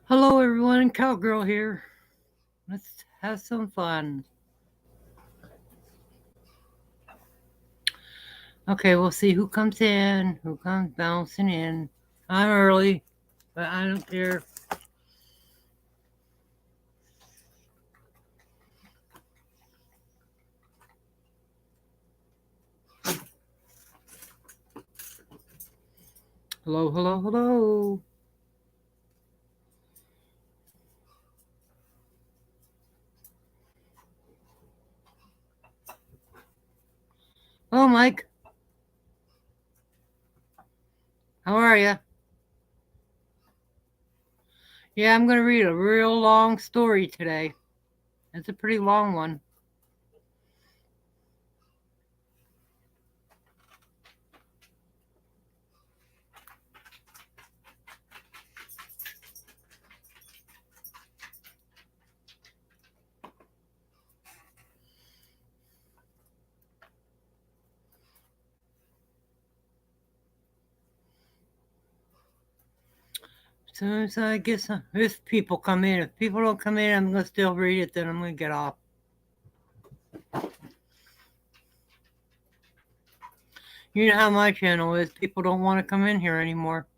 Hello, everyone. Cowgirl here. Let's have some fun. Okay, we'll see who comes in, who comes bouncing in. I'm early, but I don't care. Hello, hello, hello. Hello, Mike. How are you? Yeah, I'm going to read a real long story today. It's a pretty long one. As soon as I get some, if people come in, if people don't come in, I'm going to still read it, then I'm going to get off. You know how my channel is. People don't want to come in here anymore.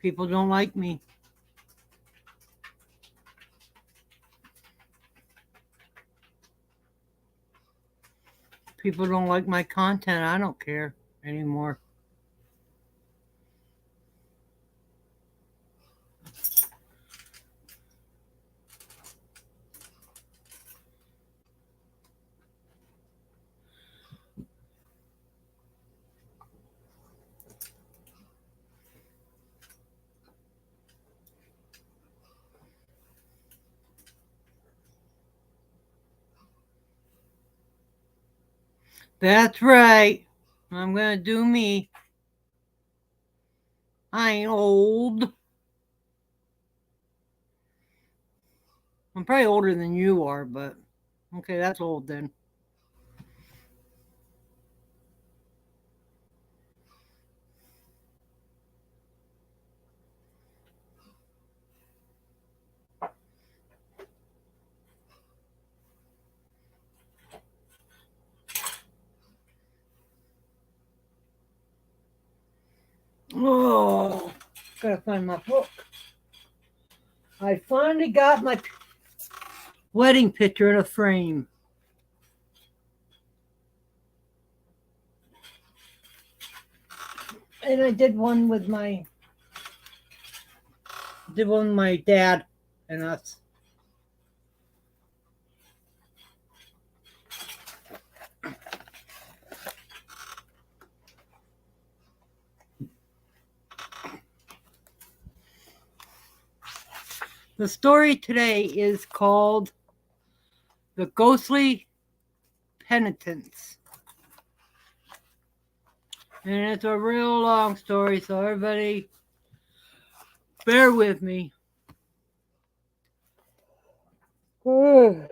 People don't like me. People don't like my content. I don't care anymore. That's right. I'm going to do me. I ain't old. I'm probably older than you are, but okay, that's old then. Oh, gotta find my book. I finally got my wedding picture in a frame. And I did one with my dad and us. The story today is called The Ghostly Penitence. And it's a real long story, so everybody bear with me. On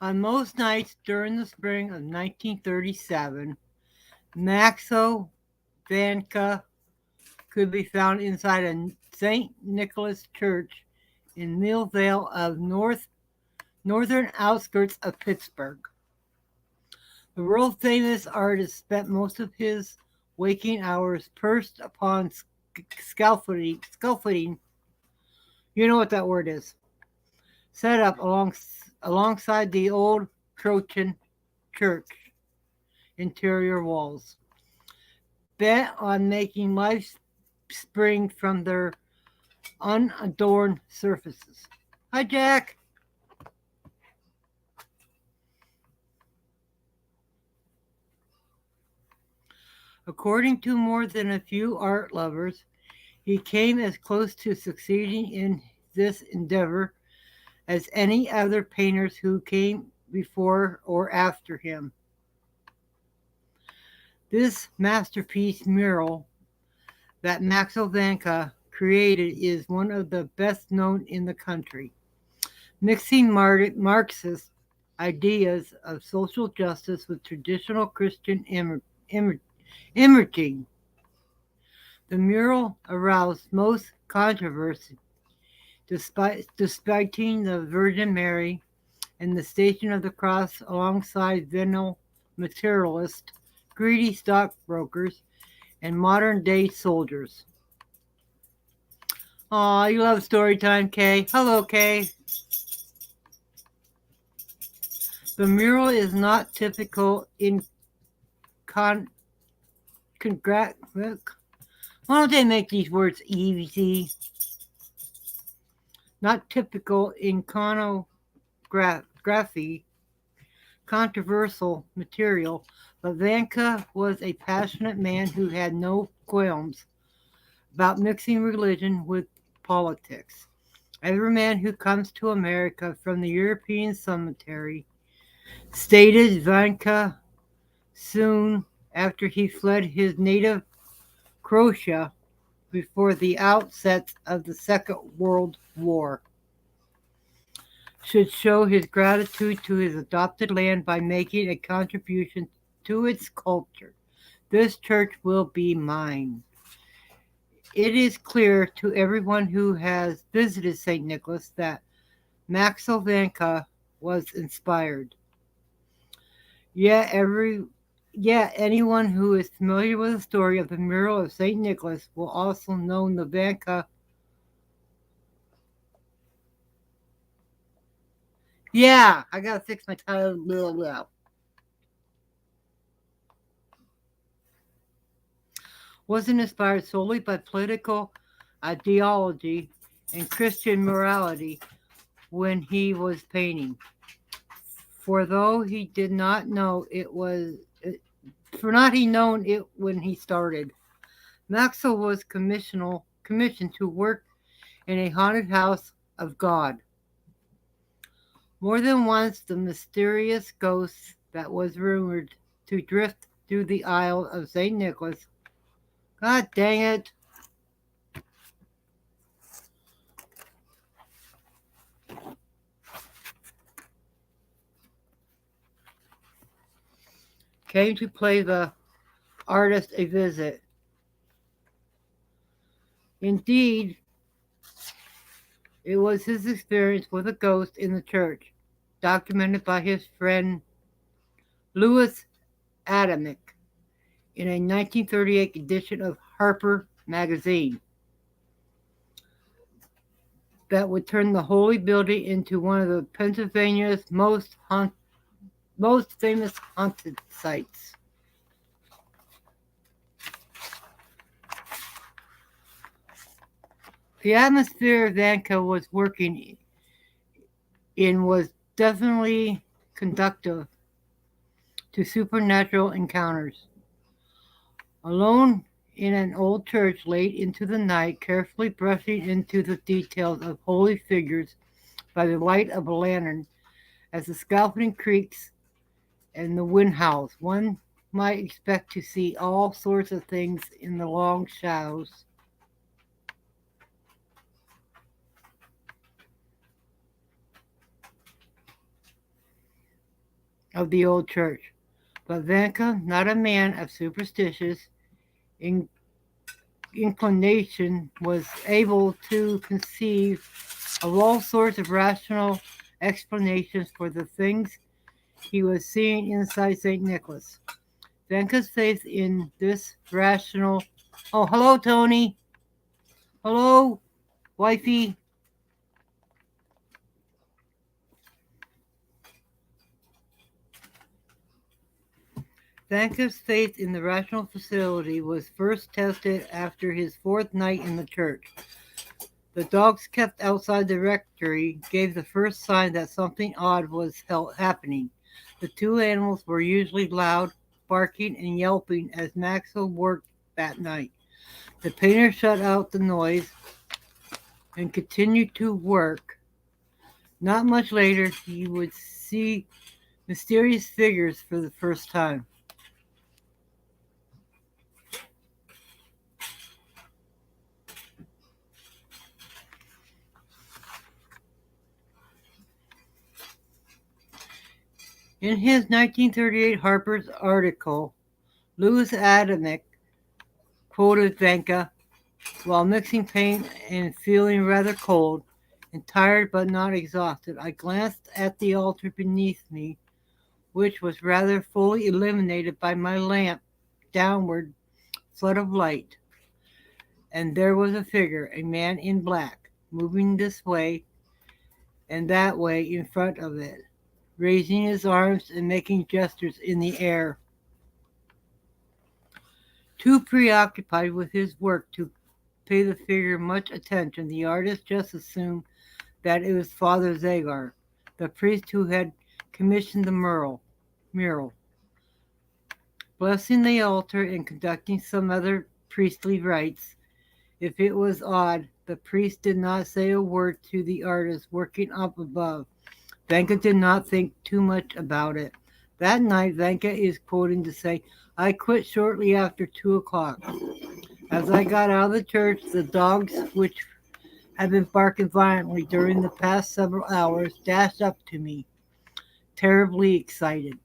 most nights during the spring of 1937, Maxo Vanka could be found inside a St. Nicholas Church in Millvale of northern outskirts of Pittsburgh. The world famous artist spent most of his waking hours perched upon scaffolding. You know what that word is. Set up alongside the old Croton church interior walls, bent on making life spring from their unadorned surfaces. Hi, Jack. According to more than a few art lovers, he came as close to succeeding in this endeavor as any other painters who came before or after him. This masterpiece mural that Maxo Vanka created is one of the best known in the country, mixing Marxist ideas of social justice with traditional Christian imaging. The mural aroused most controversy, despite the Virgin Mary and the Station of the Cross alongside venal materialists, greedy stockbrokers, and modern-day soldiers. Aw, you love story time, Kay. Hello, Kay. The mural is not typical in why don't they make these words easy? Not typical iconography, controversial material, but Vanka was a passionate man who had no qualms about mixing religion with politics. Every man who comes to America from the European cemetery stated Vanka soon after he fled his native Croatia before the outset of the Second World War, should show his gratitude to his adopted land by making a contribution to its culture. This church will be mine. It is clear to everyone who has visited St. Nicholas that Maxwell Vanka was inspired. Yet anyone who is familiar with the story of the mural of St. Nicholas will also know the Vanka. Yeah, I gotta fix my title. Blah, blah. Wasn't inspired solely by political ideology and Christian morality when he was painting. For though he did not know it was, for not he known it when he started. Maxwell was commissioned to work in a haunted house of God. More than once, the mysterious ghost that was rumored to drift through the aisle of St. Nicholas. God dang it. Came to pay the artist a visit. Indeed, it was his experience with a ghost in the church, documented by his friend Louis Adamick in a 1938 edition of Harper magazine, that would turn the Holy Building into one of the Pennsylvania's most famous haunted sites. The atmosphere Vanka was working in was definitely conducive to supernatural encounters. Alone in an old church late into the night, carefully brushing into the details of holy figures by the light of a lantern, as the scaffolding creaks and the wind howls, one might expect to see all sorts of things in the long shadows of the old church. But Vanka, not a man of superstitious inclination, was able to conceive of all sorts of rational explanations for the things he was seeing inside St. Nicholas. Vanka's faith in this rational... Oh, hello, Tony. Hello, wifey. Vanka's faith in the rational facility was first tested after his fourth night in the church. The dogs kept outside the rectory gave the first sign that something odd was happening. The two animals were usually loud, barking and yelping as Maxwell worked that night. The painter shut out the noise and continued to work. Not much later, he would see mysterious figures for the first time. In his 1938 Harper's article, Louis Adamick quoted Vanka, while mixing paint and feeling rather cold and tired but not exhausted. I glanced at the altar beneath me, which was rather fully illuminated by my lamp downward flood of light, and there was a figure, a man in black, moving this way and that way in front of it, raising his arms and making gestures in the air. Too preoccupied with his work to pay the figure much attention, the artist just assumed that it was Father Zagar, the priest who had commissioned the mural. Blessing the altar and conducting some other priestly rites, if it was odd, the priest did not say a word to the artist working up above. Vanka did not think too much about it. That night, Vanka is quoting to say, I quit shortly after 2 o'clock. As I got out of the church, the dogs, which had been barking violently during the past several hours, dashed up to me, terribly excited,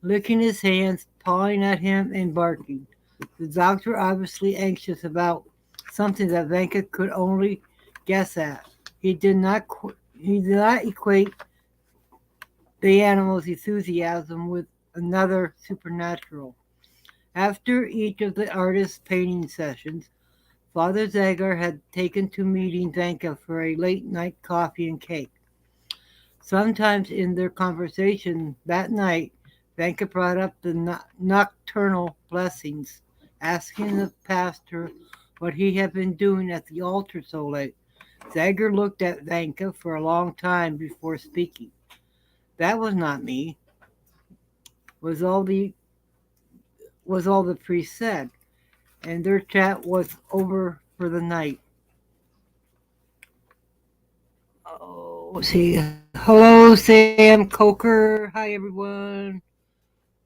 licking his hands, pawing at him, and barking. The dogs were obviously anxious about something that Vanka could only guess at. He did not equate the animal's enthusiasm with another supernatural. After each of the artist's painting sessions, Father Zagar had taken to meeting Vanka for a late night coffee and cake. Sometimes in their conversation that night, Vanka brought up the nocturnal blessings, asking the pastor what he had been doing at the altar so late. Zagar looked at Vanka for a long time before speaking. That was not me, was all the priest said, and their chat was over for the night. Oh, see. Hello, Sam Coker. Hi, everyone.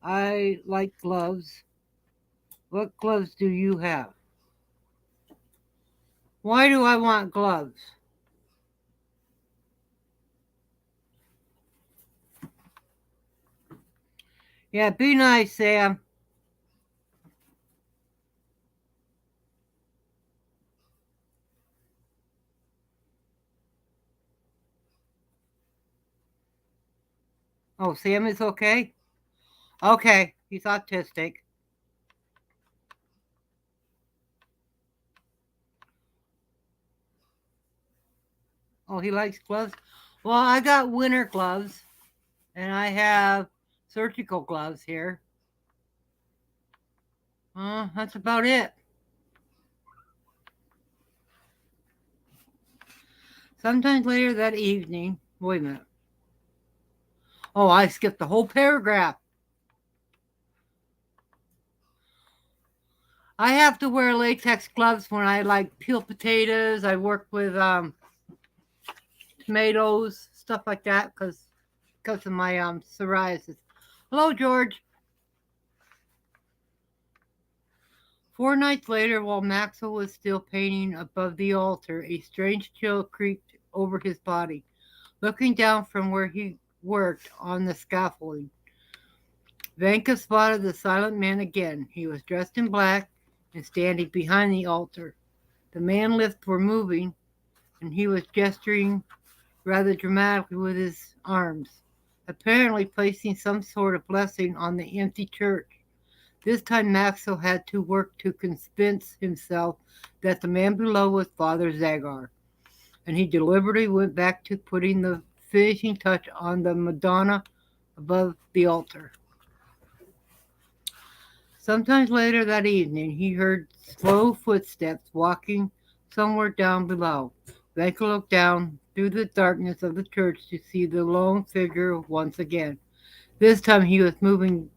I like gloves. What gloves do you have? Why do I want gloves? Yeah, be nice, Sam. Oh, Sam is okay? Okay, he's autistic. Oh, he likes gloves? Well, I got winter gloves, and I have surgical gloves here. That's about it. Sometimes later that evening, wait a minute. Oh, I skipped the whole paragraph. I have to wear latex gloves when I like peel potatoes. I work with tomatoes, stuff like that, because of my psoriasis. Hello, George. 4 nights later, while Maxwell was still painting above the altar, a strange chill creeped over his body. Looking down from where he worked on the scaffolding, Vanka spotted the silent man again. He was dressed in black and standing behind the altar. The man's lips were moving, and he was gesturing rather dramatically with his arms, apparently placing some sort of blessing on the empty church. This time Maxwell had to work to convince himself that the man below was Father Zagar, and he deliberately went back to putting the finishing touch on the Madonna above the altar. Sometimes later that evening, he heard slow footsteps walking somewhere down below. Vanka looked down through the darkness of the church to see the lone figure once again. This time he was moving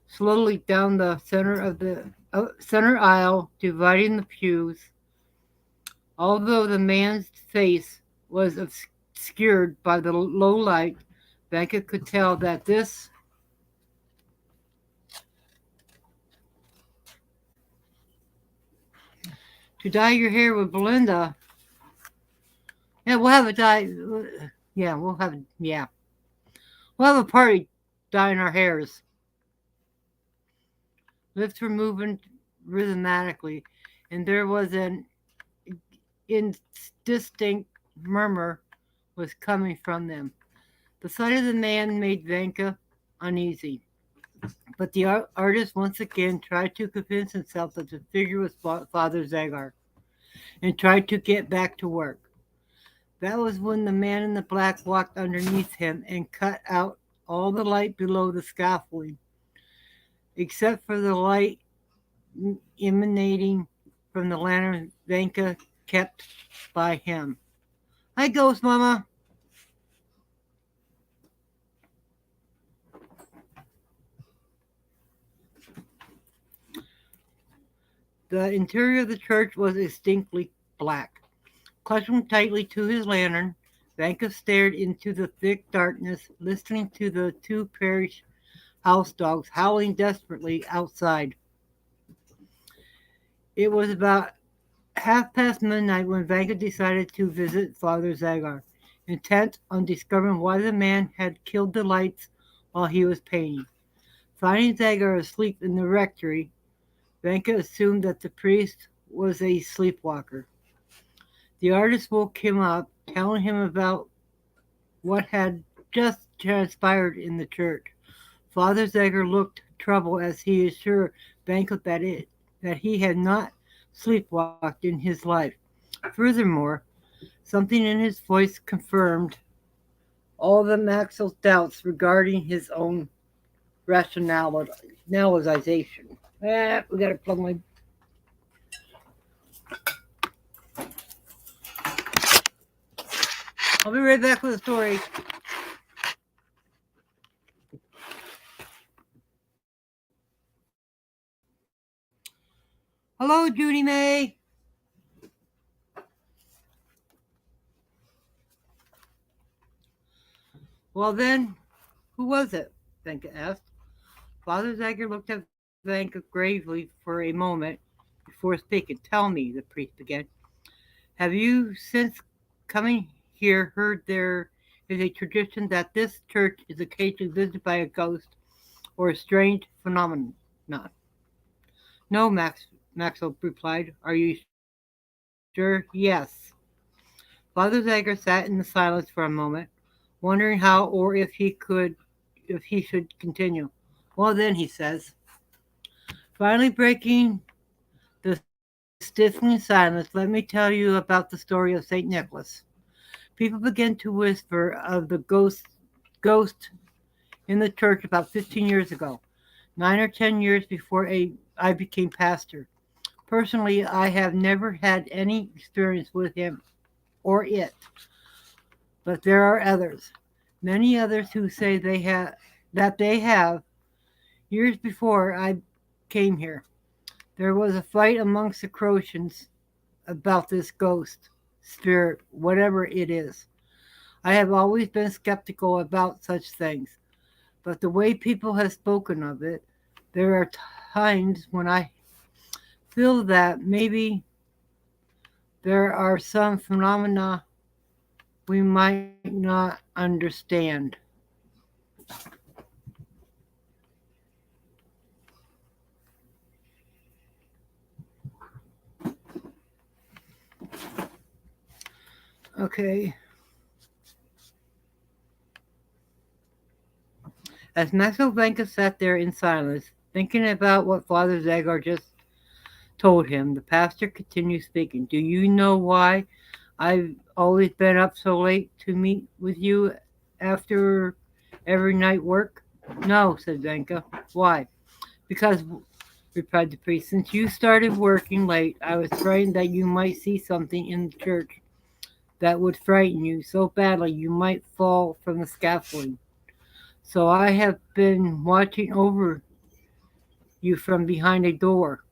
slowly down the center of the center aisle, dividing the pews. Although the man's face was obscured by the low light, Vanka could tell that this to dye your hair with Belinda. Yeah, we'll have a dye. Yeah, we'll have a party dyeing our hairs. Lifts were moving rhythmically, and there was an indistinct murmur was coming from them. The sight of the man made Vanka uneasy, but the artist once again tried to convince himself that the figure was Father Zagar and tried to get back to work. That was when the man in the black walked underneath him and cut out all the light below the scaffolding, except for the light emanating from the lantern Vanka kept by him. Hi, Ghost Mama. The interior of the church was distinctly black. Clutching tightly to his lantern, Vanka stared into the thick darkness, listening to the two parish house dogs howling desperately outside. It was about midnight when Vanka decided to visit Father Zagar, intent on discovering why the man had killed the lights while he was painting. Finding Zagar asleep in the rectory, Vanka assumed that the priest was a sleepwalker. The artist woke him up, telling him about what had just transpired in the church. Father Zagar looked troubled as he assured Vanka that he had not sleepwalked in his life. Furthermore, something in his voice confirmed all the Maxwell's doubts regarding his own rationalization. We gotta plug my. I'll be right back with the story. Hello, Judy May. Well, then, who was it? Vanka asked. Father Zager looked at Vanka gravely for a moment before speaking. Tell me, the priest began. Have you, since coming here, heard there is a tradition that this church is occasionally visited by a ghost or a strange phenomenon? No, Maxwell replied. Are you sure? Yes. Father Zager sat in the silence for a moment, wondering how or if he should continue. Well, then, he says, finally breaking the stifling silence, let me tell you about the story of St. Nicholas. People began to whisper of the ghost in the church about 15 years ago, 9 or 10 years before I became pastor. Personally, I have never had any experience with him or it, but there are others, many others who say they have years before I came here. There was a fight amongst the Croatians about this ghost, spirit, whatever it is. I have always been skeptical about such things, but the way people have spoken of it, there are times when I feel that maybe there are some phenomena we might not understand. Okay. As Maxwell Vanka sat there in silence, thinking about what Father Zagar just told him, the pastor continued speaking. Do you know why I've always been up so late to meet with you after every night work? No, said Vanka. Why? Because, replied the priest, since you started working late, I was frightened that you might see something in the church that would frighten you so badly you might fall from the scaffolding. So I have been watching over you from behind a door,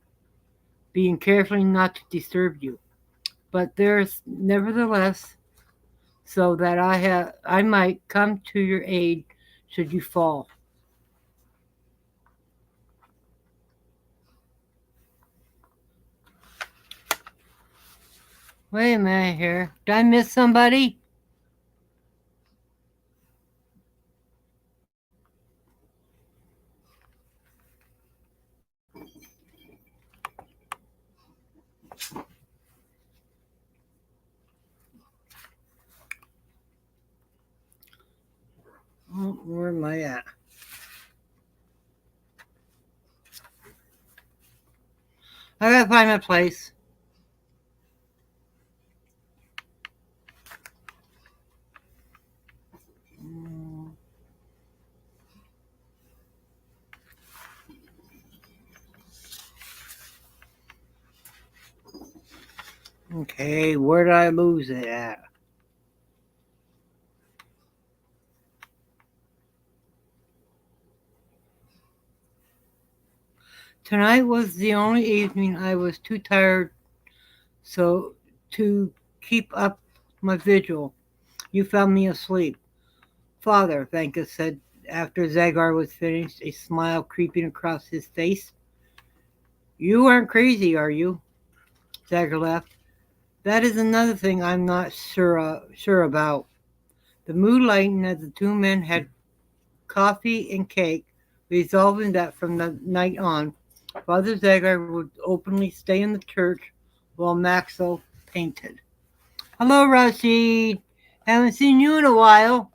being careful not to disturb you. But there's nevertheless so that I might come to your aid should you fall. Wait a minute here. Did I miss somebody? Where am I at? I gotta find my place. Okay, where did I lose it at? Tonight was the only evening I was too tired so to keep up my vigil. You found me asleep. Father, Vanka said after Zagar was finished, a smile creeping across his face. You aren't crazy, are you? Zagar laughed. That is another thing I'm not sure about. The mood lightened as the two men had coffee and cake, resolving that from the night on, Father Zagar would openly stay in the church while Maxwell painted. Hello, Rashid. Haven't seen you in a while.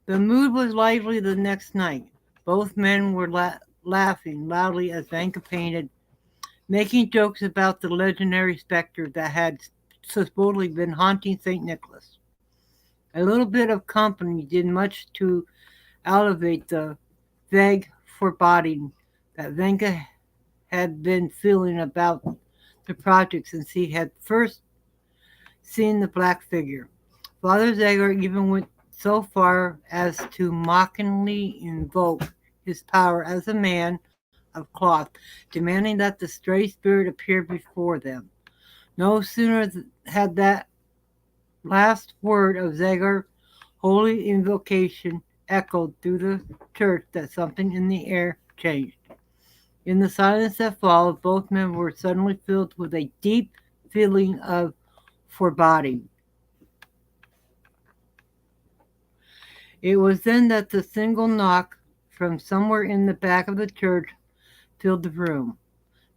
The mood was lively the next night. Both men were laughing loudly as Vanka painted, making jokes about the legendary specter that had supposedly been haunting St. Nicholas. A little bit of company did much to elevate the vague foreboding that Venka had been feeling about the project since he had first seen the black figure. Father Zagar even went so far as to mockingly invoke his power as a man of cloth, demanding that the stray spirit appear before them. No sooner had that last word of Zagar's holy invocation echoed through the church that something in the air changed. In the silence that followed, both men were suddenly filled with a deep feeling of foreboding. It was then that the single knock from somewhere in the back of the church filled the room.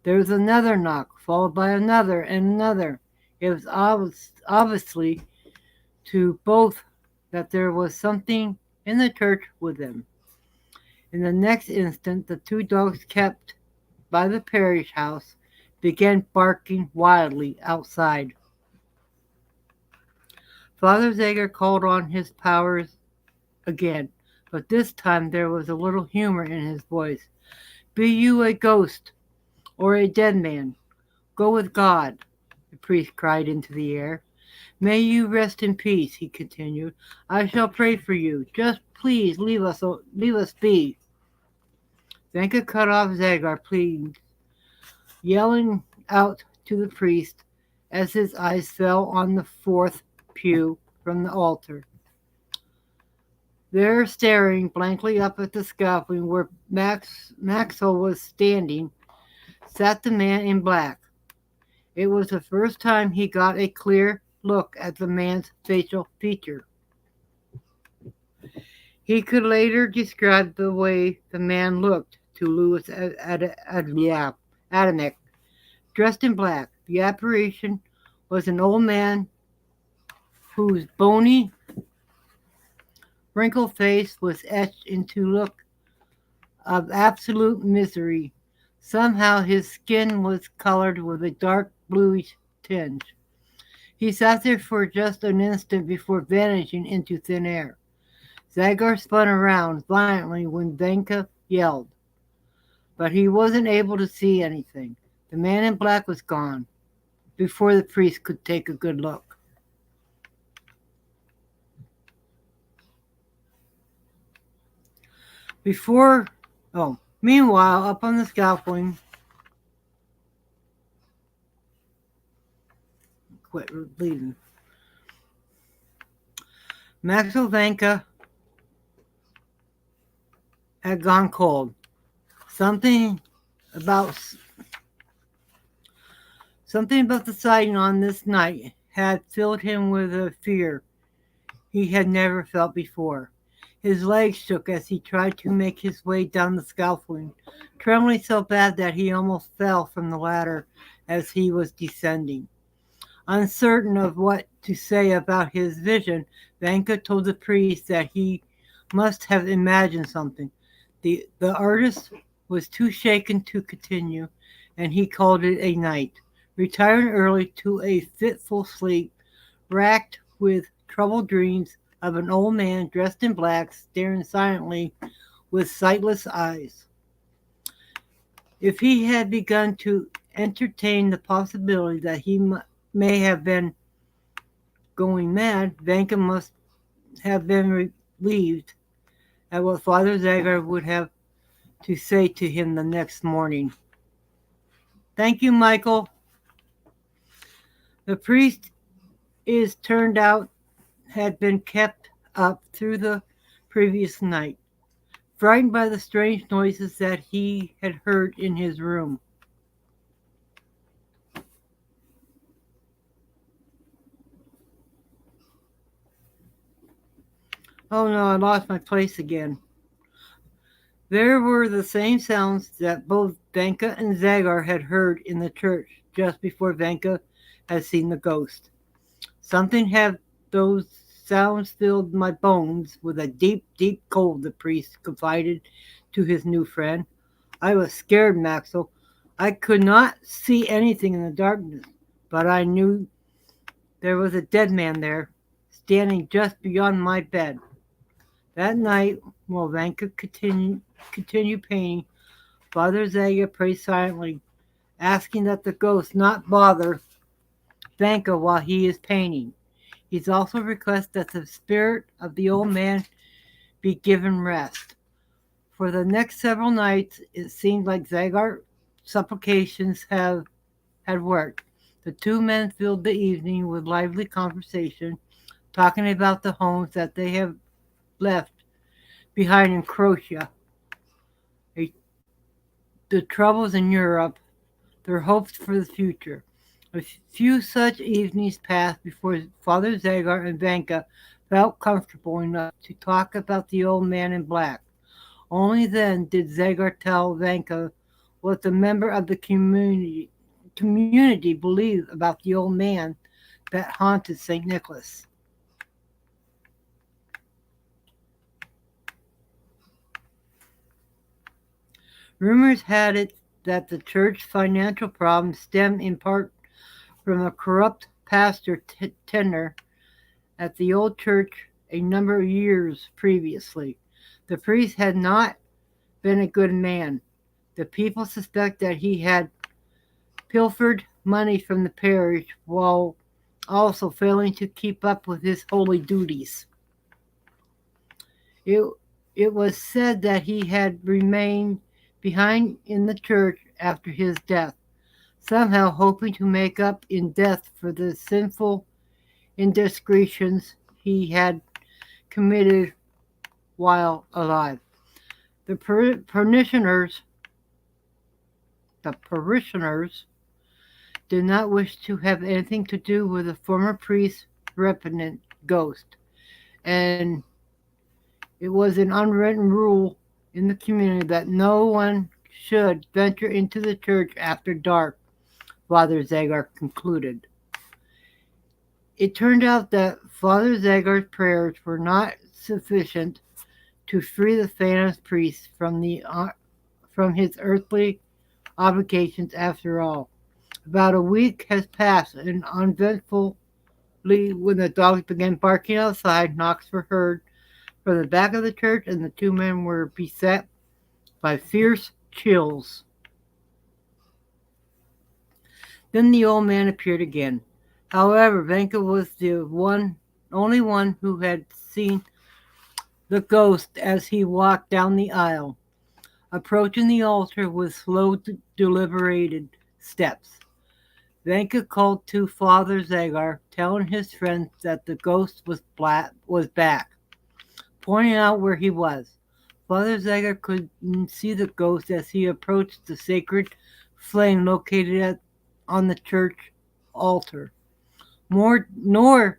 There was another knock, followed by another and another. It was obviously to both that there was something in the church with them. In the next instant, the two dogs kept by the parish house began barking wildly outside. Father Zager called on his powers again, but this time there was a little humor in his voice. Be you a ghost or a dead man, go with God, the priest cried into the air. May you rest in peace, he continued. I shall pray for you. Just please leave us be. Zanka cut off Zagar, pleading, yelling out to the priest as his eyes fell on the fourth pew from the altar. There, staring blankly up at the scaffolding where Maxwell was standing, sat the man in black. It was the first time he got a clear look at the man's facial feature. He could later describe the way the man looked to Louis Adamek, dressed in black. The apparition was an old man whose bony, wrinkled face was etched into a look of absolute misery. Somehow his skin was colored with a dark bluish tinge. He sat there for just an instant before vanishing into thin air. Zagar spun around violently when Venka yelled, but he wasn't able to see anything. The man in black was gone before the priest could take a good look. Meanwhile, up on the scaffolding, quit bleeding. Maxwell Vanka had gone cold. Something about the sighting on this night had filled him with a fear he had never felt before. His legs shook as he tried to make his way down the scaffolding, trembling so bad that he almost fell from the ladder as he was descending. Uncertain of what to say about his vision, Vanka told the priest that he must have imagined something. The artist was too shaken to continue, and he called it a night, retiring early to a fitful sleep, racked with troubled dreams of an old man dressed in black, staring silently with sightless eyes. If he had begun to entertain the possibility that he may have been going mad, Vanka must have been relieved at what Father Zagar would have to say to him the next morning. Thank you, Michael. The priest is turned out had been kept up through the previous night, frightened by the strange noises that he had heard in his room. Oh no, I lost my place again. There were the same sounds that both Vanka and Zagar had heard in the church just before Vanka had seen the ghost. Something had those sounds filled my bones with a deep, deep cold, the priest confided to his new friend. I was scared, Maxwell. I could not see anything in the darkness, but I knew there was a dead man there, standing just beyond my bed. That night, while Vanka continued painting, Father Zaga prayed silently, asking that the ghost not bother Vanka while he is painting. He also requests that the spirit of the old man be given rest. For the next several nights, it seemed like Zagar's supplications had worked. The two men filled the evening with lively conversation, talking about the homes that they have left behind in Croatia, the troubles in Europe, their hopes for the future. A few such evenings passed before Father Zagar and Vanka felt comfortable enough to talk about the old man in black. Only then did Zagar tell Vanka what the member of the community believed about the old man that haunted St. Nicholas. Rumors had it that the church's financial problems stemmed in part from a corrupt pastor tenure at the old church a number of years previously. The priest had not been a good man. The people suspect that he had pilfered money from the parish while also failing to keep up with his holy duties. It, it was said that he had remained behind in the church after his death, somehow hoping to make up in death for the sinful indiscretions he had committed while alive. The parishioners did not wish to have anything to do with the former priest's repentant ghost, and it was an unwritten rule in the community that no one should venture into the church after dark, Father Zagar concluded. It turned out that Father Zagar's prayers were not sufficient to free the famous priest from his earthly obligations after all. About a week has passed, and uneventfully, when the dogs began barking outside, knocks were heard from the back of the church, and the two men were beset by fierce chills. Then the old man appeared again. However, Vanka was the only one who had seen the ghost as he walked down the aisle, approaching the altar with slow, deliberated steps. Vanka called to Father Zagar, telling his friends that the ghost was back, pointing out where he was. Father Zagar could see the ghost as he approached the sacred flame located on the church altar. Nor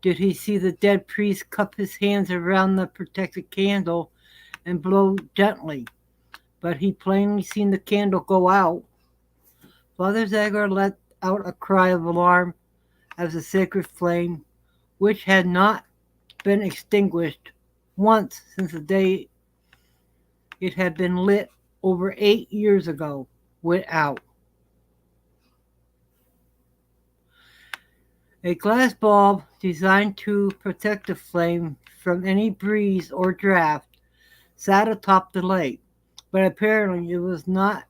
did he see the dead priest cup his hands around the protected candle and blow gently, but he plainly seen the candle go out. Father Zagar let out a cry of alarm as the sacred flame, which had not been extinguished, once since the day it had been lit over 8 years ago, went out. A glass bulb designed to protect the flame from any breeze or draft sat atop the lake, but apparently it was not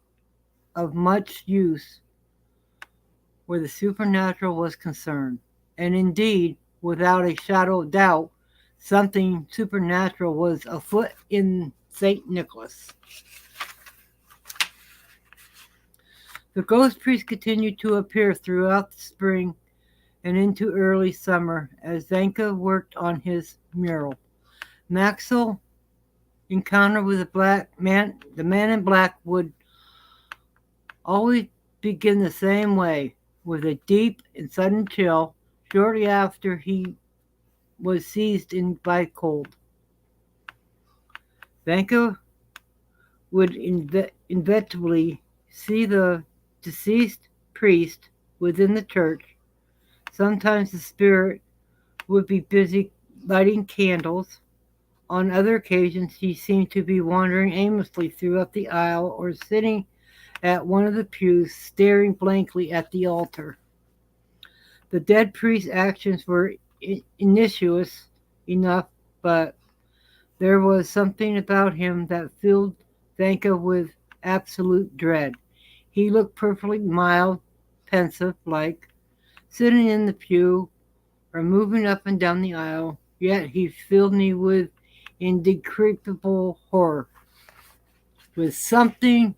of much use where the supernatural was concerned. And indeed, without a shadow of doubt, something supernatural was afoot in St. Nicholas. The ghost priest continued to appear throughout the spring and into early summer as Vanka worked on his mural. Maxwell's encounter with the man in black would always begin the same way, with a deep and sudden chill shortly after he was seized by cold. Vanka would inevitably see the deceased priest within the church. Sometimes the spirit would be busy lighting candles. On other occasions, he seemed to be wandering aimlessly throughout the aisle or sitting at one of the pews, staring blankly at the altar. The dead priest's actions were innocuous enough, but there was something about him that filled Vanka with absolute dread. He looked perfectly mild, pensive, like sitting in the pew or moving up and down the aisle, yet he filled me with indescribable horror, with something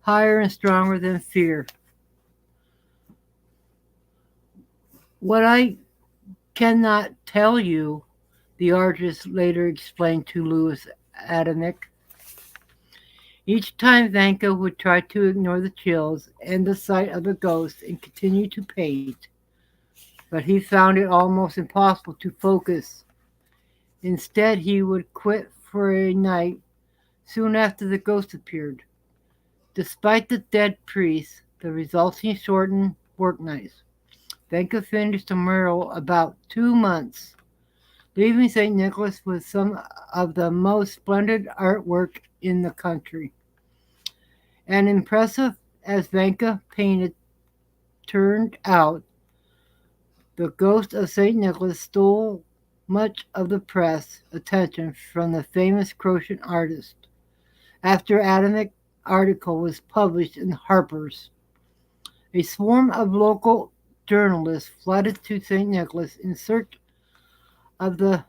higher and stronger than fear. What I cannot tell you, the artist later explained to Louis Adamick. Each time Vanka would try to ignore the chills and the sight of the ghost and continue to paint, but he found it almost impossible to focus. Instead, he would quit for a night soon after the ghost appeared. Despite the dead priest, the resulting shortened work nights, Vanka finished the mural about 2 months, leaving St. Nicholas with some of the most splendid artwork in the country. And impressive as Vanka painted turned out, the ghost of St. Nicholas stole much of the press attention from the famous Croatian artist. After Adamic's article was published in Harper's, a swarm of local journalists flooded to St. Nicholas in search of the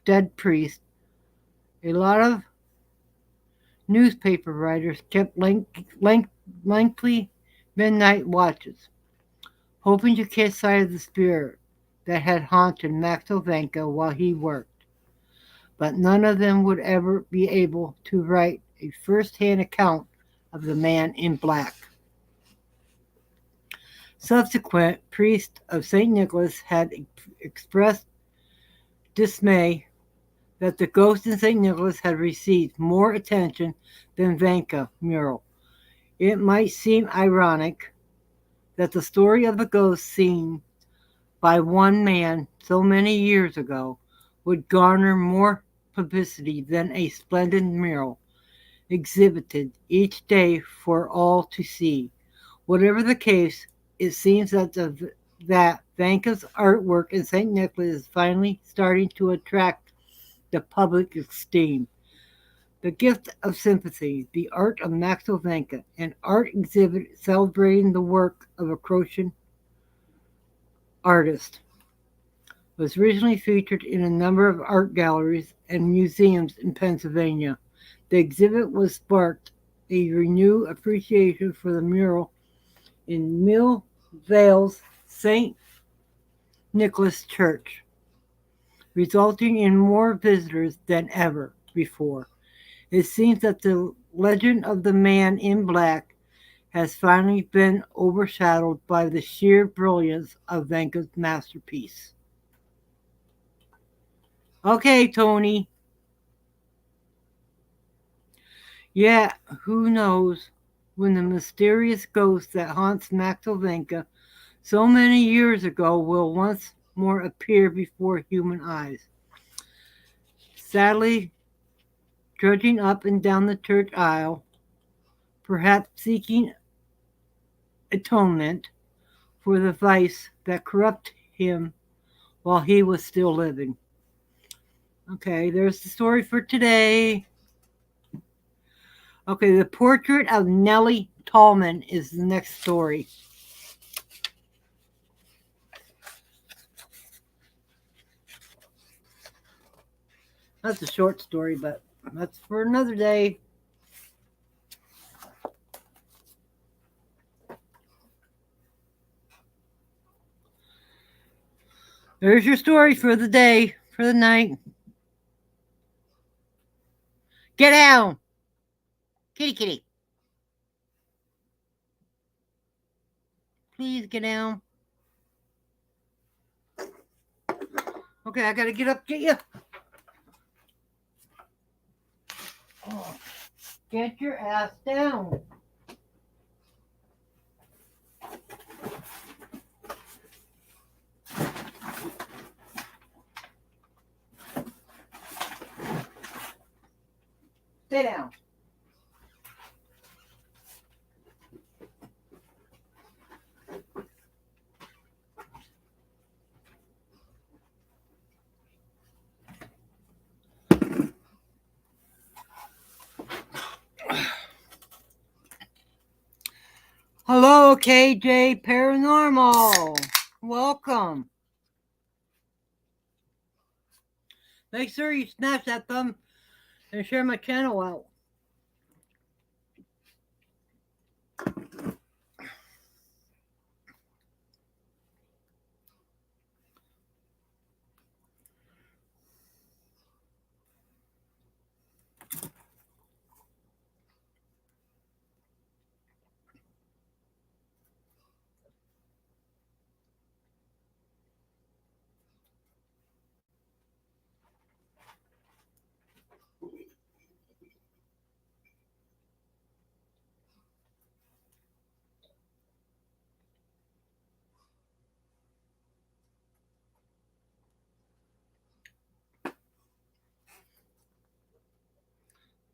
dead priest. A lot of newspaper writers kept lengthy midnight watches, hoping to catch sight of the spirit that had haunted Maxwell Vanka while he worked. But none of them would ever be able to write a first-hand account of the man in black. Subsequent priests of St. Nicholas had expressed dismay that the ghost in St. Nicholas had received more attention than Vanka mural. It might seem ironic that the story of the ghost seen by one man so many years ago would garner more publicity than a splendid mural exhibited each day for all to see. Whatever the case, it seems that Vanka's artwork in St. Nicholas is finally starting to attract the public esteem. The Gift of Sympathy, The Art of Maxwell Vanka, an art exhibit celebrating the work of a Croatian artist, was originally featured in a number of art galleries and museums in Pennsylvania. The exhibit was sparked a renewed appreciation for the mural in Mill Vale's St. Nicholas Church, resulting in more visitors than ever before. It seems that the legend of the man in black has finally been overshadowed by the sheer brilliance of Vanka's masterpiece. Okay, Tony. Yeah, who knows when the mysterious ghost that haunts Maxwell Vanka so many years ago will once more appear before human eyes. Sadly, trudging up and down the church aisle, perhaps seeking atonement for the vice that corrupted him while he was still living. Okay, there's the story for today. Okay, the portrait of Nellie Tallman is the next story. That's a short story, but that's for another day. There's your story for the day, for the night. Get down! Kitty, kitty. Please get down. Okay, I gotta get up, get you. Oh, get your ass down. Stay down. Hello, KJ Paranormal. Welcome. Make sure you smash that thumb and share my channel out.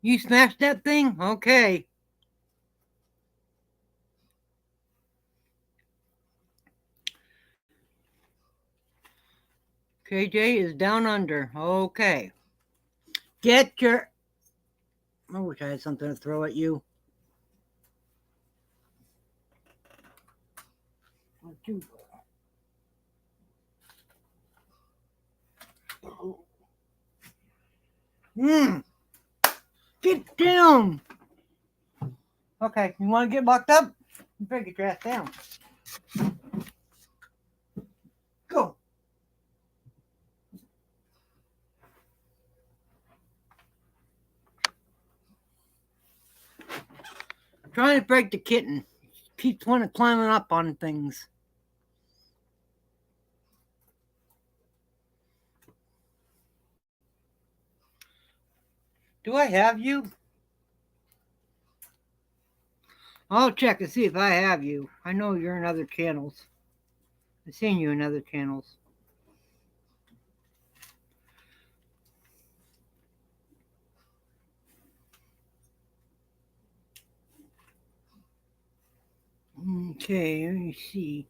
You smashed that thing? Okay. KJ is down under. Okay. Get your... I wish I had something to throw at you. Get down. Okay, you want to get locked up? You better get your ass down. Go. Trying to break the kitten. Keeps wanting to climbing up on things. Do I have you? I'll check and see if I have you. I know you're in other channels. I've seen you in other channels. Okay, let me see.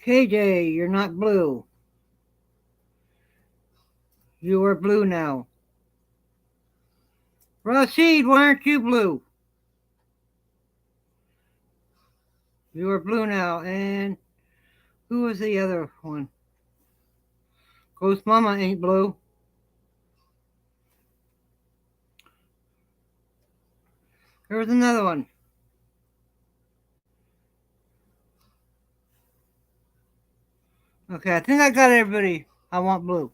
KJ, you're not blue. You are blue now. Rashid, why aren't you blue? You are blue now. And who was the other one? Ghost Mama ain't blue. There was another one. Okay, I think I got everybody. I want blue.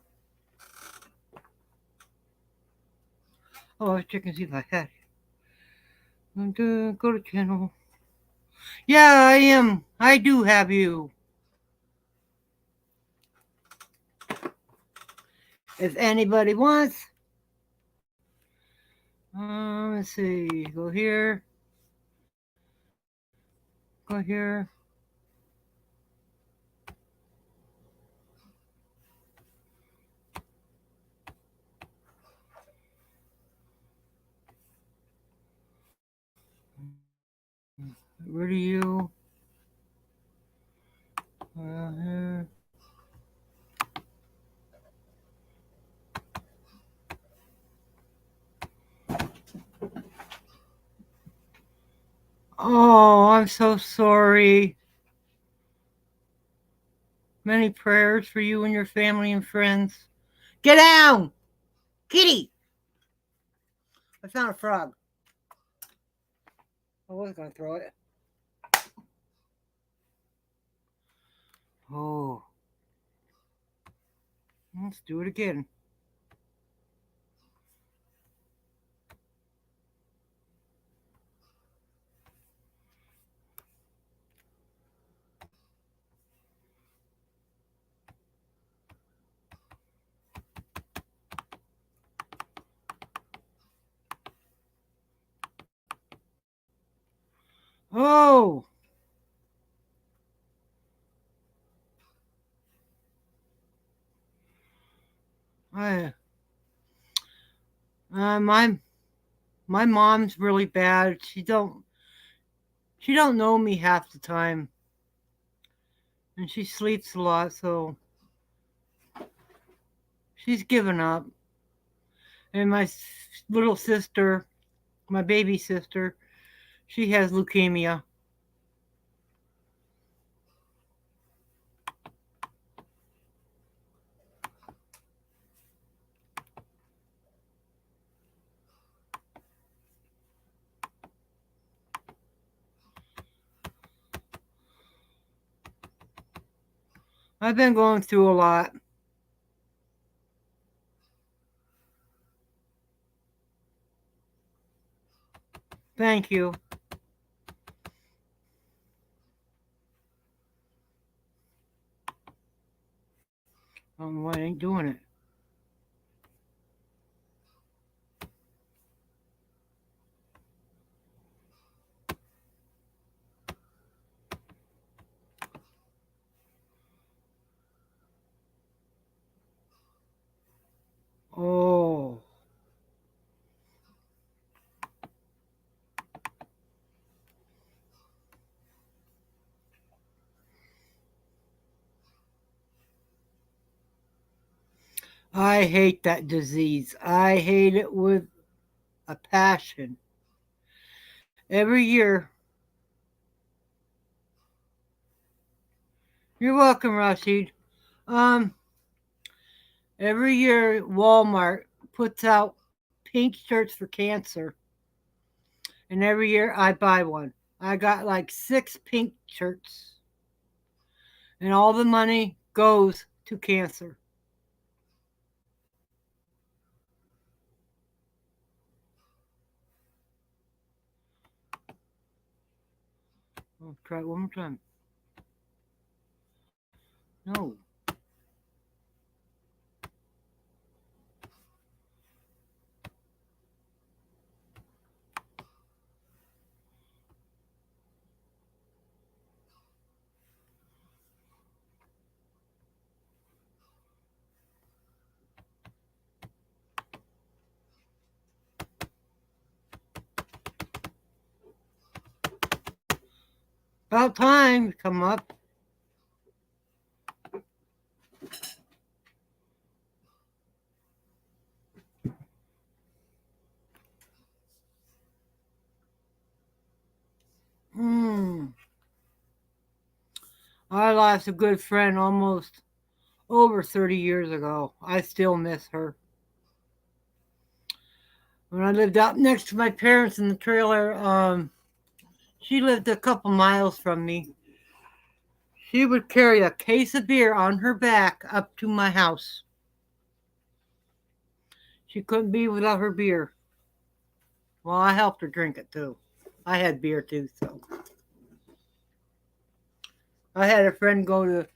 Oh, I was checking to see if I had it. Go to channel. Yeah, I am. I do have you. If anybody wants. Let's see. Go here. Go here. to you. Uh, oh, I'm so sorry. Many prayers for you and your family and friends. Get down! Kitty! I found a frog. I was going to throw it. Oh. Let's do it again. Oh! I, my mom's really bad. She don't know me half the time, and she sleeps a lot, so she's given up. And my little sister, my baby sister, she has leukemia. I've been going through a lot. Thank you. I don't know why I ain't doing it. Oh. I hate that disease. I hate it with a passion. Every year, you're welcome, Rashid. Um, every year Walmart puts out pink shirts for cancer, and every year I buy one. I got like 6 pink shirts, and all the money goes to cancer. I'll try it one more time. No. About time to come up. Hmm. I lost a good friend almost over 30 years ago. I still miss her. When I lived out next to my parents in the trailer, she lived a couple miles from me. She would carry a case of beer on her back up to my house. She couldn't be without her beer. Well, I helped her drink it too. I had beer too, so. I had a friend go to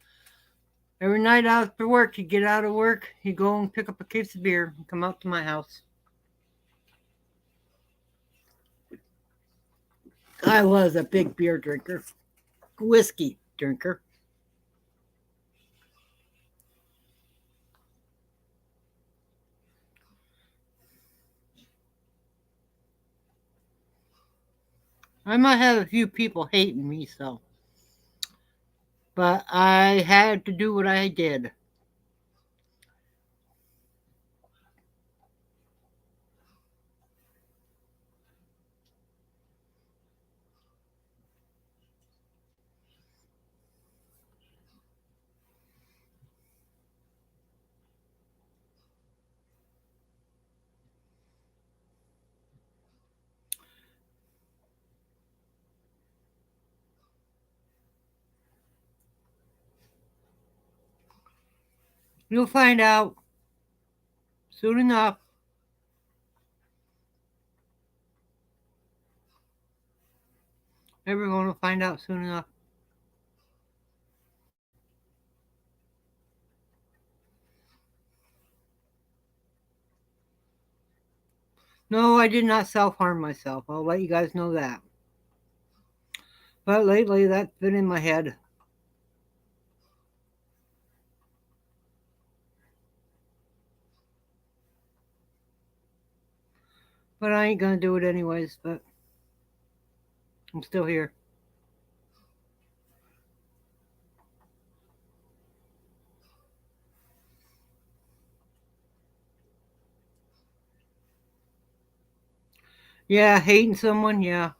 every night after work. He'd get out of work, he'd go and pick up a case of beer and come out to my house. I was a big beer drinker, whiskey drinker. I might have a few people hating me, so. But I had to do what I did. You'll find out soon enough. Everyone will find out soon enough. No, I did not self harm myself. I'll let you guys know that. But lately, that's been in my head. But I ain't gonna do it anyways. But I'm still here. Yeah, hating someone. Yeah,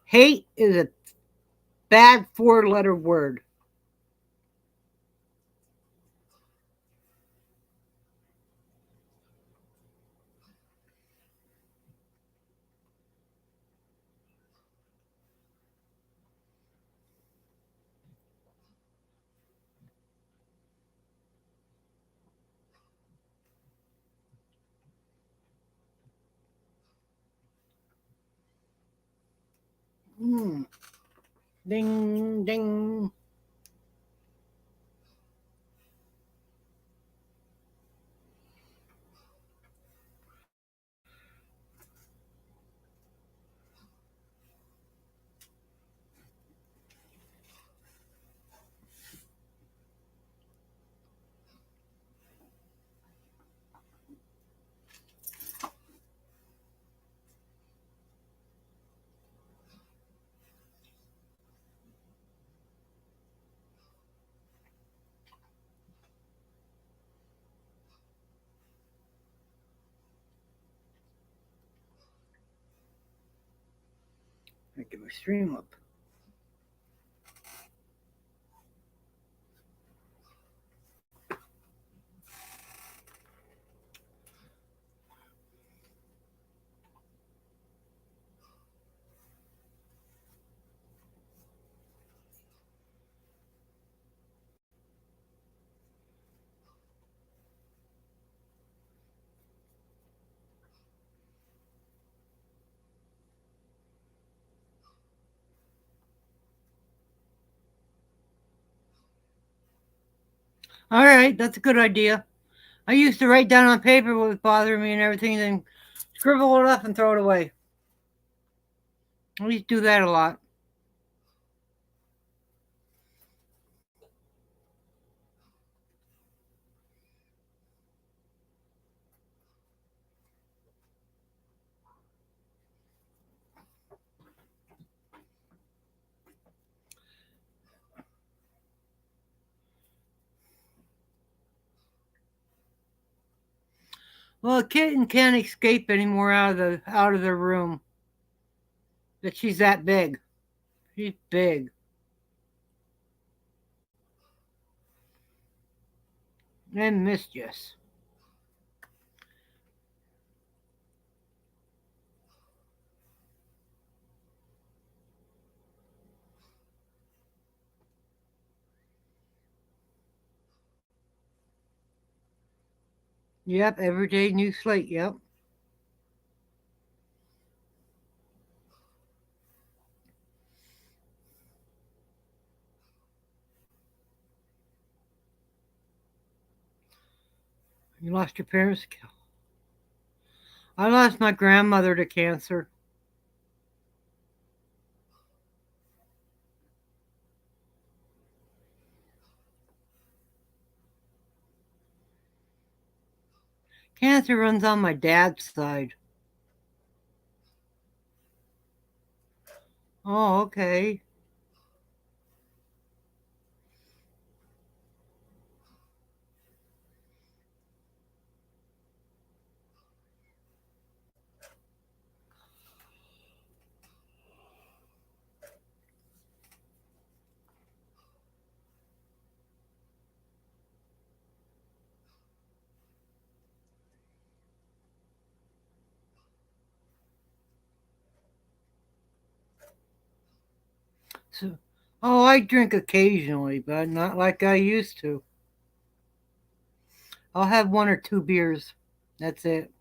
hate is a bad four-letter word. Hmm. Ding, ding. I get my stream up. All right, that's a good idea. I used to write down on paper what was bothering me and everything, then scribble it up and throw it away. I used to do that a lot. Well, a kitten can't escape anymore out of their room. That she's that big. She's big and mischievous. Yep, everyday new slate. Yep. You lost your parents. I lost my grandmother to cancer. Cancer runs on my dad's side. Oh, okay. So, oh, I drink occasionally, but not like I used to. I'll have one or two beers. That's it.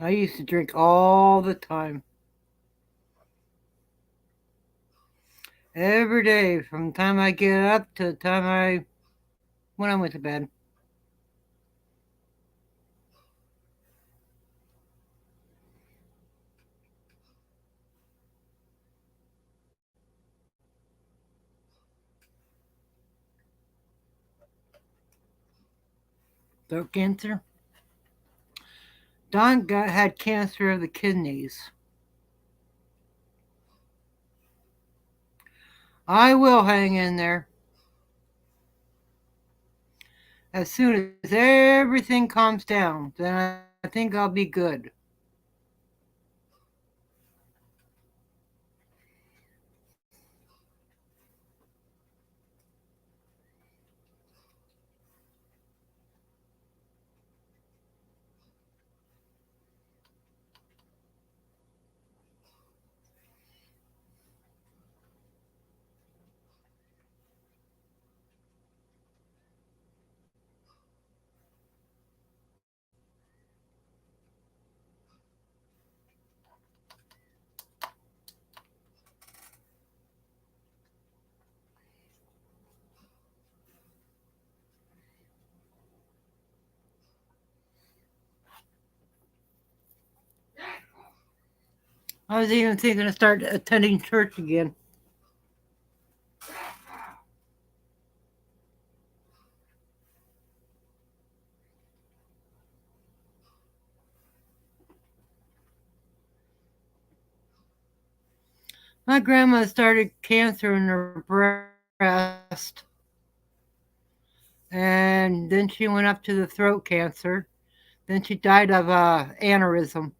I used to drink all the time. Every day from the time I get up to the time when I went to bed. Throat cancer. Don had cancer of the kidneys. I will hang in there. As soon as everything calms down, then I think I'll be good. I was even thinking of start attending church again. My grandma started cancer in her breast, and then she went up to the throat cancer. Then she died of aneurysm.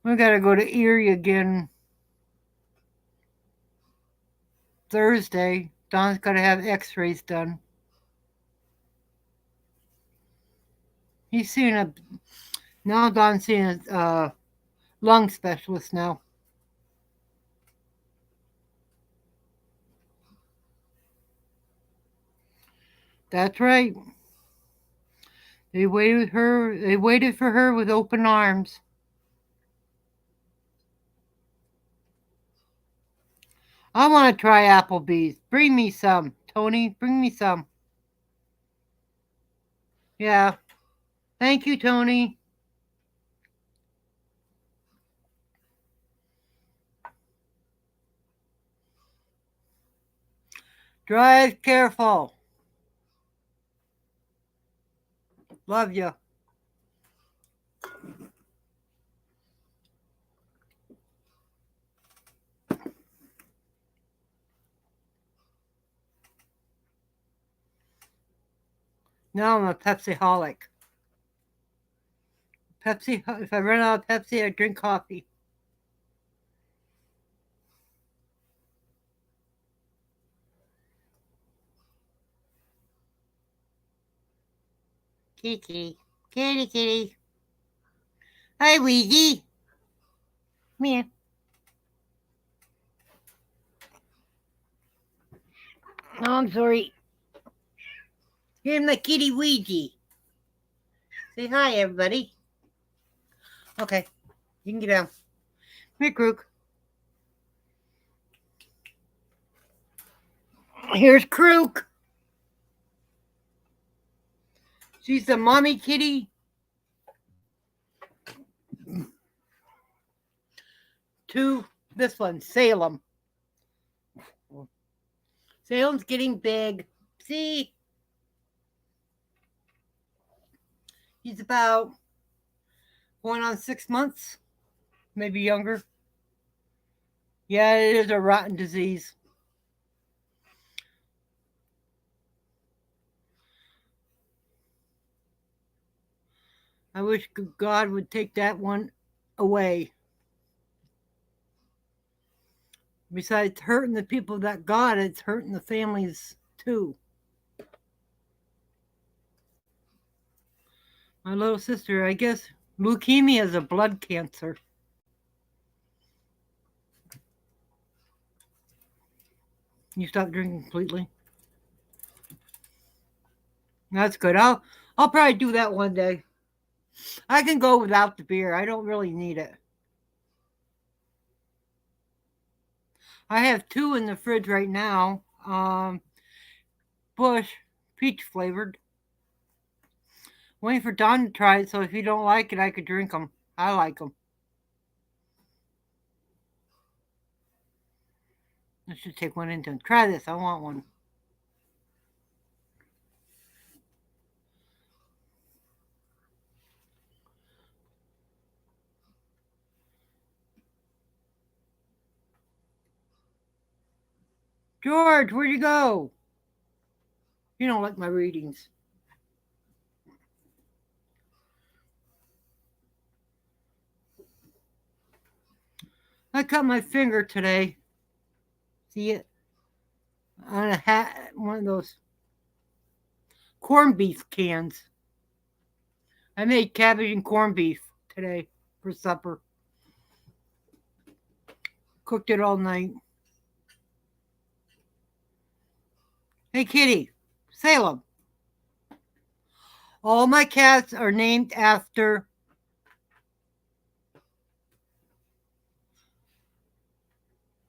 We got to go to Erie again Thursday. Don's got to have X-rays done. He's seeing a now. Don's seeing a lung specialist now. That's right. They waited for her with open arms. I want to try Applebee's. Bring me some, Tony. Bring me some. Yeah. Thank you, Tony. Drive careful. Love you. Now I'm a Pepsi holic. Pepsi. If I run out of Pepsi, I drink coffee. Kitty, kitty, kitty. Hi, Ouija. Come here. Oh, I'm sorry. Here's my kitty Ouija. Say hi, everybody. Okay, you can get down. Come here, Krook. Here's Krook. She's the mommy kitty to this one, Salem. Salem's getting big. See? He's about going on 6 months, maybe younger. Yeah, it is a rotten disease. I wish God would take that one away. Besides hurting the people that got it, it's hurting the families too. My little sister, I guess leukemia is a blood cancer. You stopped drinking completely? That's good. I'll probably do that one day. I can go without the beer. I don't really need it. I have two in the fridge right now. Bush, peach flavored. Waiting for Don to try it, so if you don't like it, I could drink them. I like them. I should take one into try this. I want one. George, where'd you go? You don't like my readings. I cut my finger today. See it? On a hat, one of those corned beef cans. I made cabbage and corned beef today for supper. Cooked it all night. Hey, Kitty, Salem. All my cats are named after.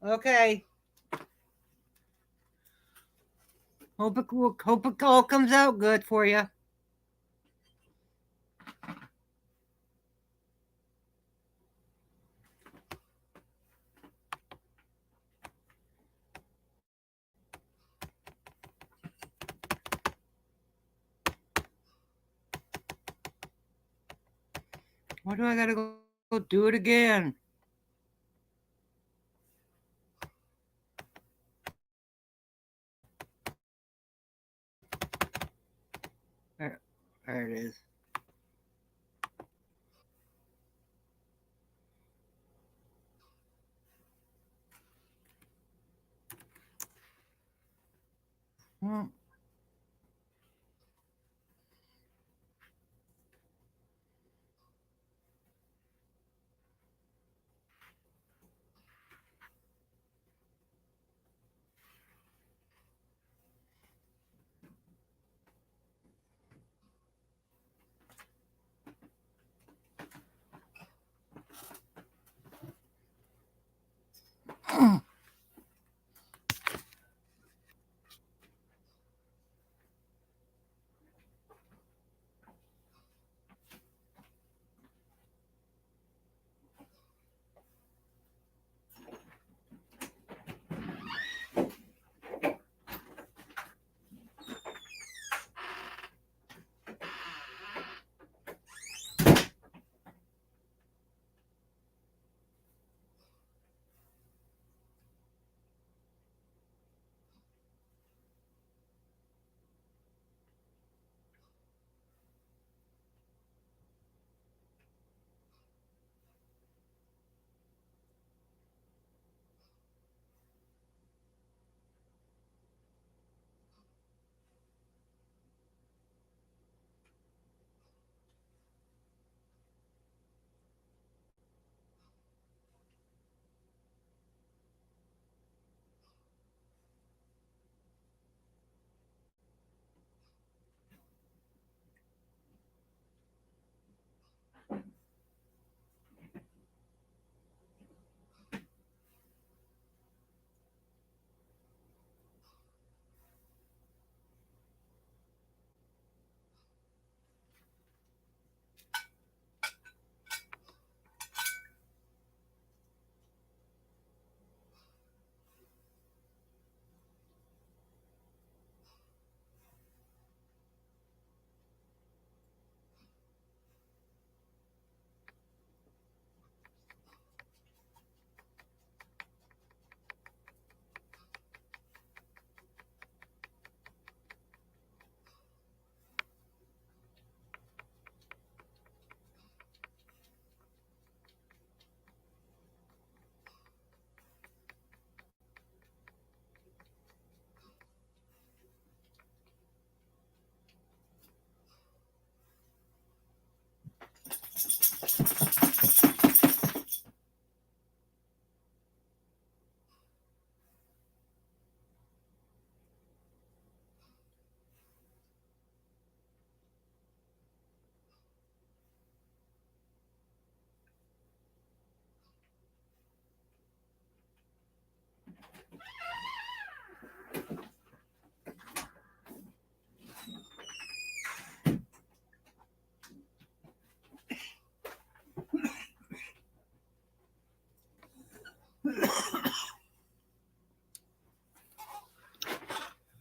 Okay. Hope it all comes out good for you. Why do I gotta go do it again? There it is. Hmm.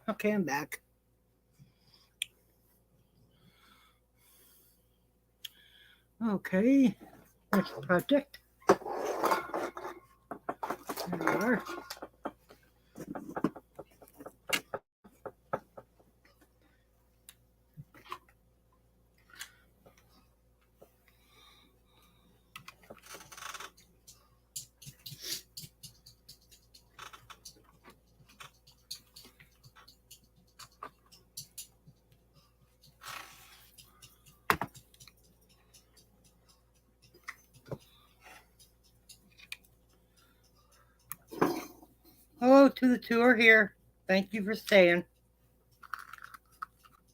Okay, I'm back. Okay, next project. There we are. Hello to the tour here. Thank you for staying.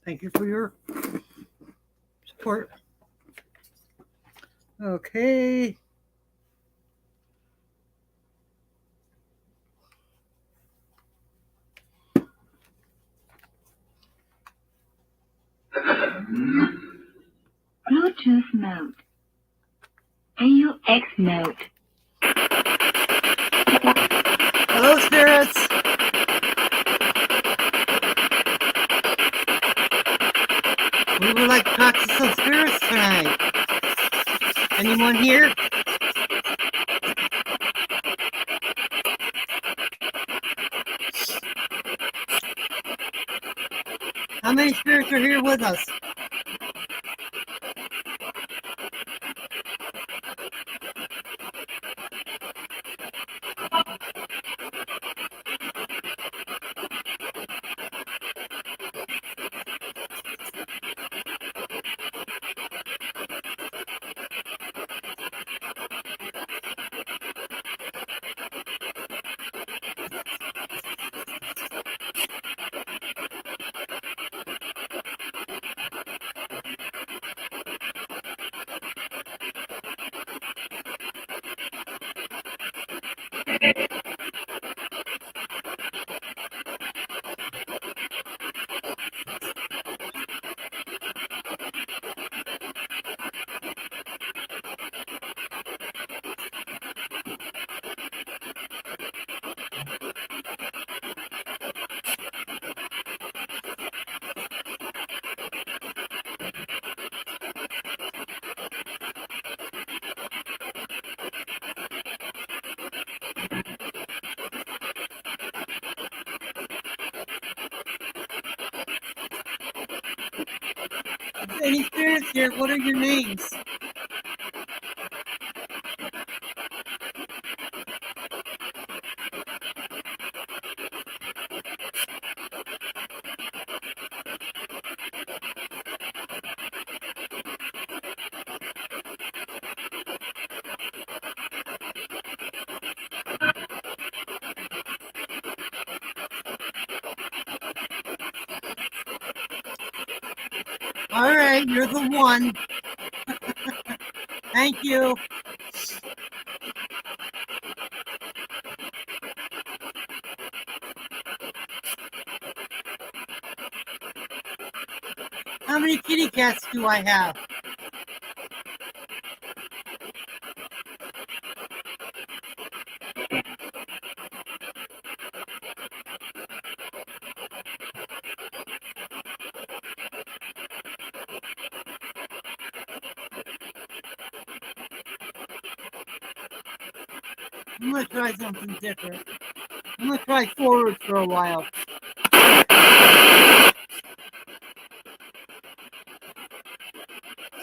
Thank you for your support. Okay. Bluetooth mode. AUX mode. Hello, spirits. We would like to talk to some spirits tonight. Anyone here? How many spirits are here with us? Any spirits here? What are your names? All right, you're the one. Thank you. How many kitty cats do I have? I'm gonna try something different. I'm gonna try forward for a while.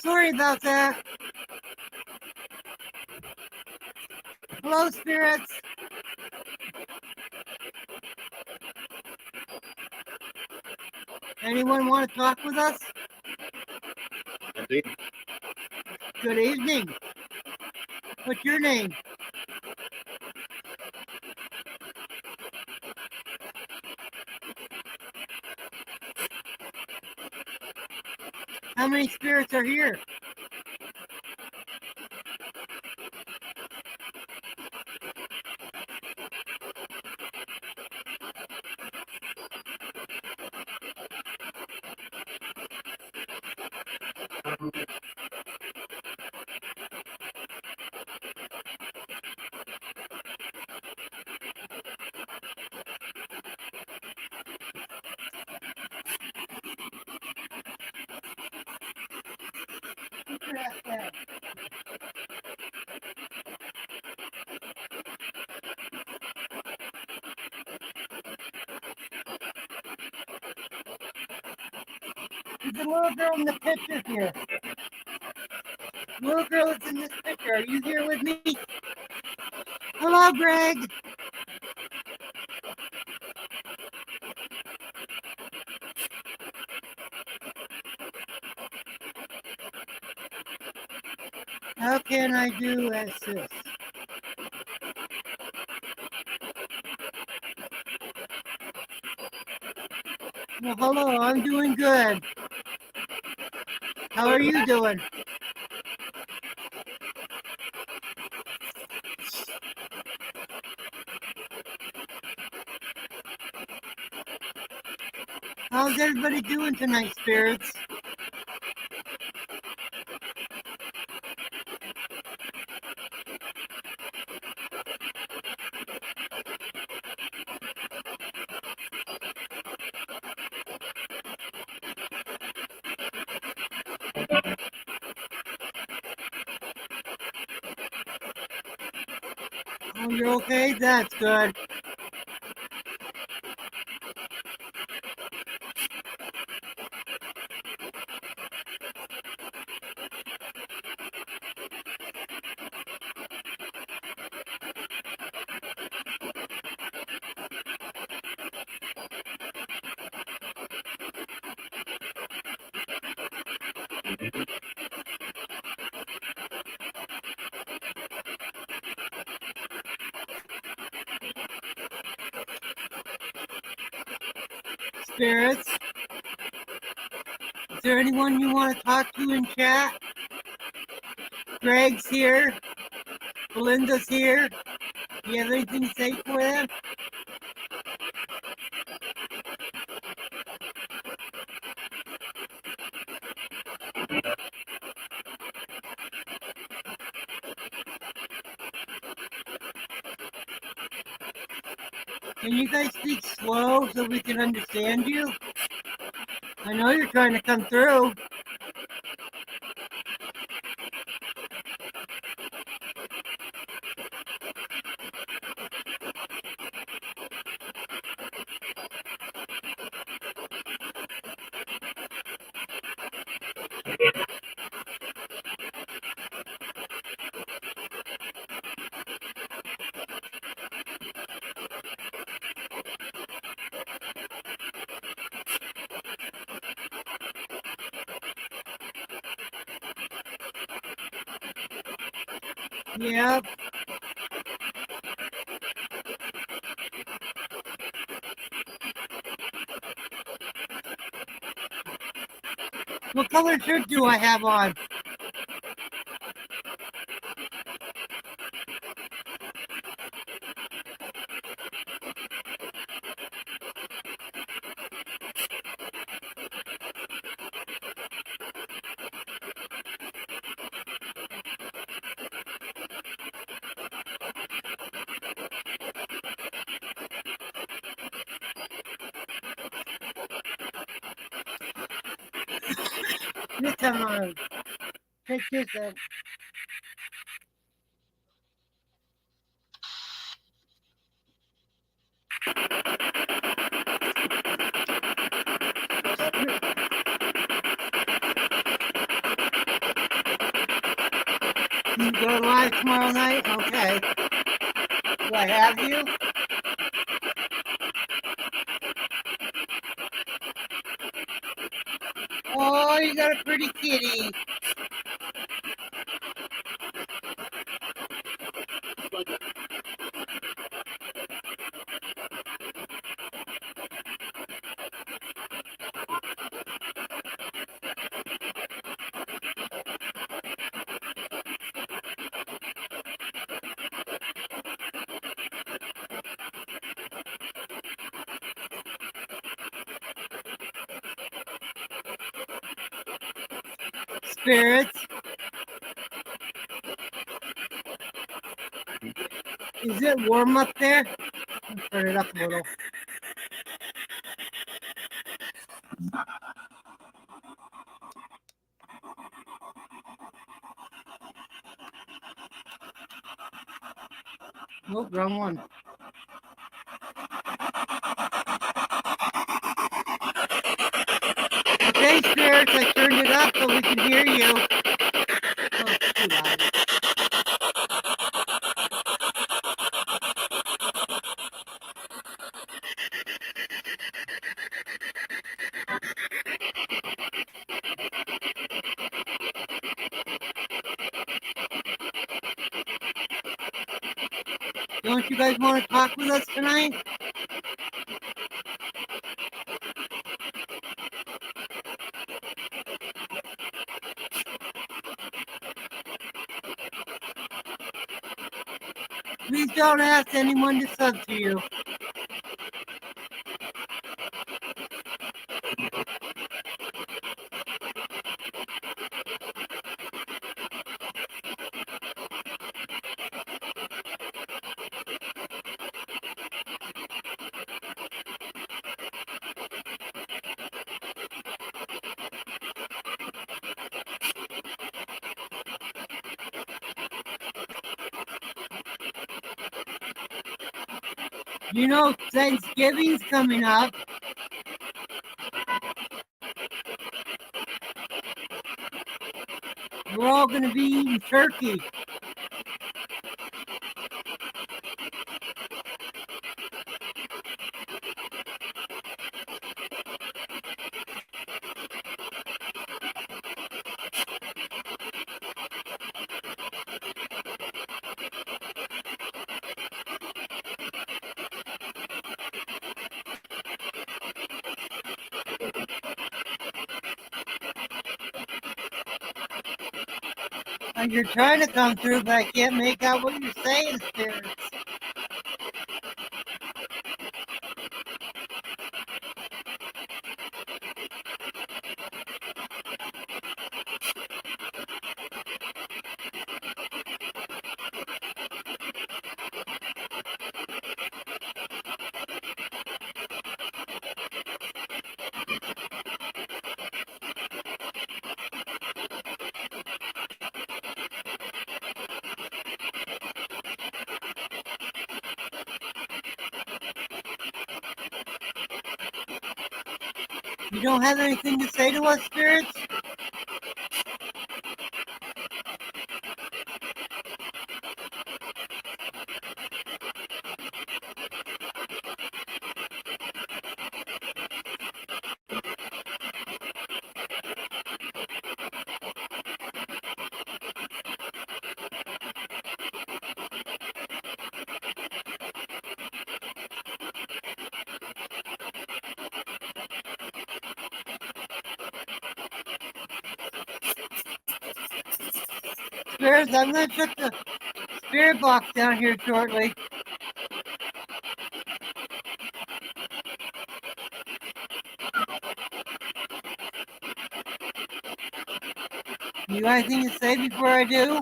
Sorry about that. Hello, spirits. Anyone want to talk with us? Indeed. Good evening. What's your name? How many spirits are here? There's a little girl in the picture here. Little girl is in this picture. Are you here with me? Hello, Greg. How can I do assist? Well, hello, I'm doing good. How are you doing? How's everybody doing tonight, spirits? Oh, you're okay? That's good. Spirits, is there anyone you want to talk to in chat? Greg's here. Belinda's here. Do you have anything to say for them? Can you guys speak slow so we can understand you? I know you're trying to come through. Yep. What color shirt do I have on? This time on. Take this then. You go live tomorrow night? Okay. Do I have you? Oh, you got a pretty kitty. spirits. Is it warm up there? Let's turn it up a little. Nope, wrong one. Okay, spirits, I turned it up so we can hear you. Oh, it's too loud. Don't you guys want to talk with us tonight? Please don't ask anyone to sub to you. You know, Thanksgiving's coming up. We're all going to be eating turkey. And you're trying to come through, but I can't make out what you're saying, spirits. You don't have anything to say to us, spirits? Spirits, I'm going to shut the spirit box down here shortly. You got anything to say before I do?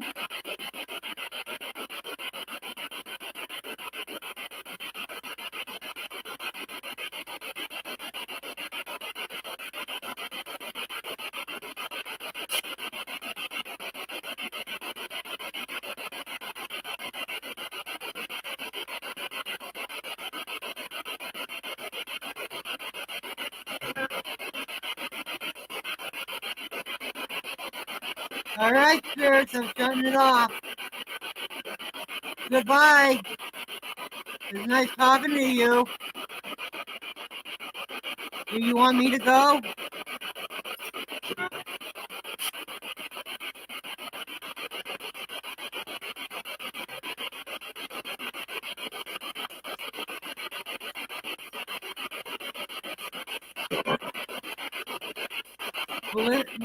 All right, spirits, I'm shutting it off. Goodbye. It was nice talking to you. Do you want me to go?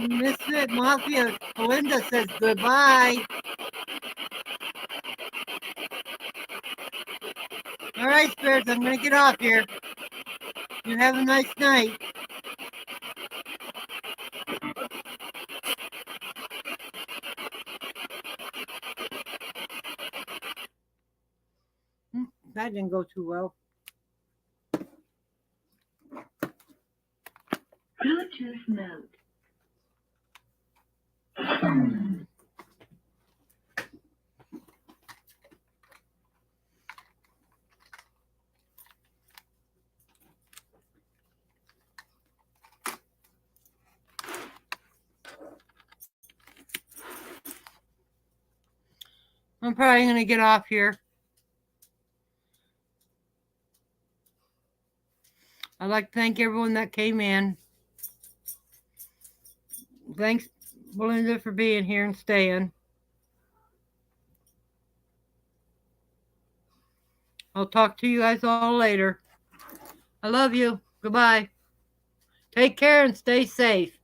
Misfit Mafia Belinda says goodbye. All right, spirits, I'm going to get off here. You have a nice night. That didn't go too well. Bluetooth mode. I'm probably going to get off here. I'd like to thank everyone that came in. Thanks, Belinda, for being here and staying. I'll talk to you guys all later. I love you. Goodbye. Take care and stay safe.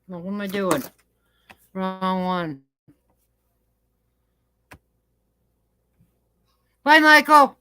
Well, what am I doing? Wrong one. Bye, Michael.